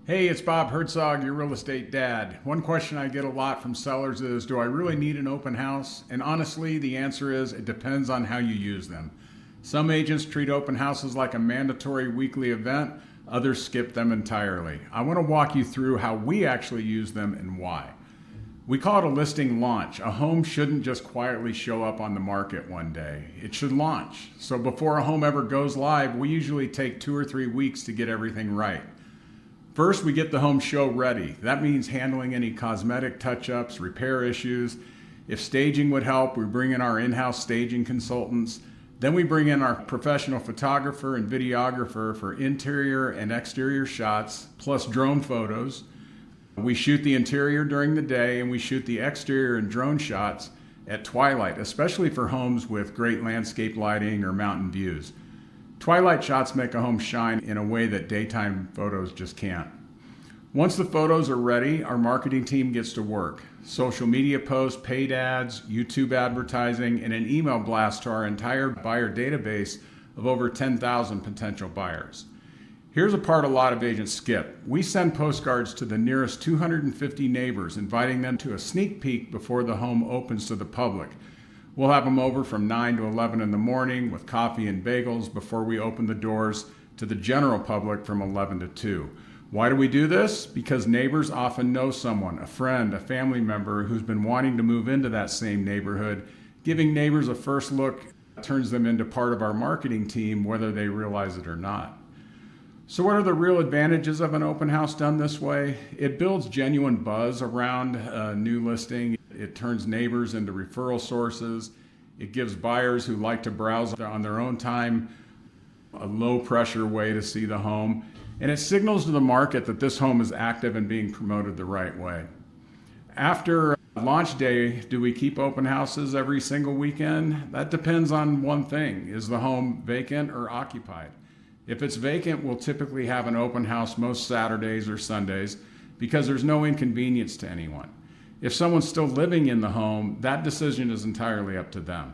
Hey, it's Bob Hertzog, your real estate dad. One question I get a lot from sellers is, do I really need an open house? And honestly, the answer is, it depends on how you use them. Some agents treat open houses like a mandatory weekly event, others skip them entirely. I want to walk you through how we actually use them and why. We call it a listing launch. A home shouldn't just quietly show up on the market one day. It should launch. So before a home ever goes live, we usually take 2 or 3 weeks to get everything right. First, we get the home show ready. That means handling any cosmetic touch-ups, repair issues. If staging would help, we bring in our in-house staging consultants. Then we bring in our professional photographer and videographer for interior and exterior shots, plus drone photos. We shoot the interior during the day, and we shoot the exterior and drone shots at twilight, especially for homes with great landscape lighting or mountain views. Twilight shots make a home shine in a way that daytime photos just can't. Once the photos are ready, our marketing team gets to work. Social media posts, paid ads, YouTube advertising, and an email blast to our entire buyer database of over 10,000 potential buyers. Here's a part a lot of agents skip. We send postcards to the nearest 250 neighbors, inviting them to a sneak peek before the home opens to the public. We'll have them over from 9 to 11 in the morning with coffee and bagels before we open the doors to the general public from 11 to 2. Why do we do this? Because neighbors often know someone, a friend, a family member who's been wanting to move into that same neighborhood. Giving neighbors a first look turns them into part of our marketing team, whether they realize it or not. So what are the real advantages of an open house done this way? It builds genuine buzz around a new listing. It turns neighbors into referral sources. It gives buyers who like to browse on their own time a low pressure way to see the home. And it signals to the market that this home is active and being promoted the right way. After launch day, do we keep open houses every single weekend? That depends on one thing. Is the home vacant or occupied? If it's vacant, we'll typically have an open house most Saturdays or Sundays because there's no inconvenience to anyone. If someone's still living in the home, that decision is entirely up to them.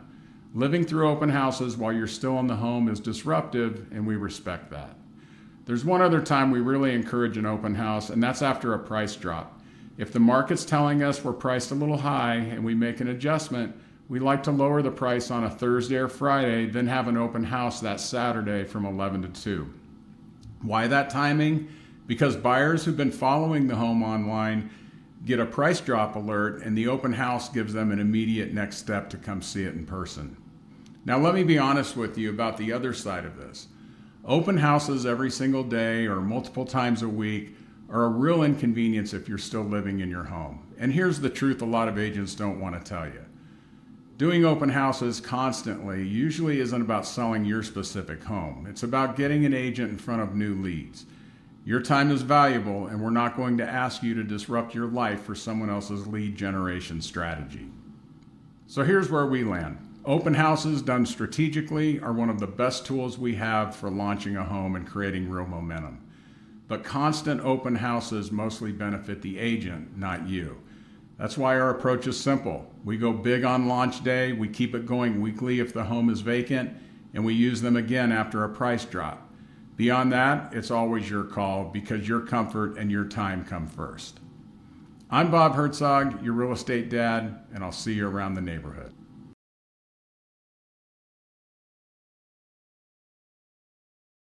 Living through open houses while you're still in the home is disruptive, and we respect that. There's one other time we really encourage an open house, and that's after a price drop. If the market's telling us we're priced a little high and we make an adjustment, we like to lower the price on a Thursday or Friday, then have an open house that Saturday from 11 to 2. Why that timing? Because buyers who've been following the home online get a price drop alert, and the open house gives them an immediate next step to come see it in person. Now let me be honest with you about the other side of this. Open houses every single day or multiple times a week are a real inconvenience if you're still living in your home. And here's the truth a lot of agents don't want to tell you. Doing open houses constantly usually isn't about selling your specific home. It's about getting an agent in front of new leads. Your time is valuable, and we're not going to ask you to disrupt your life for someone else's lead generation strategy. So here's where we land. Open houses done strategically are one of the best tools we have for launching a home and creating real momentum. But constant open houses mostly benefit the agent, not you. That's why our approach is simple. We go big on launch day, we keep it going weekly if the home is vacant, and we use them again after a price drop. Beyond that, it's always your call because your comfort and your time come first. I'm Bob Hertzog, your real estate dad, and I'll see you around the neighborhood.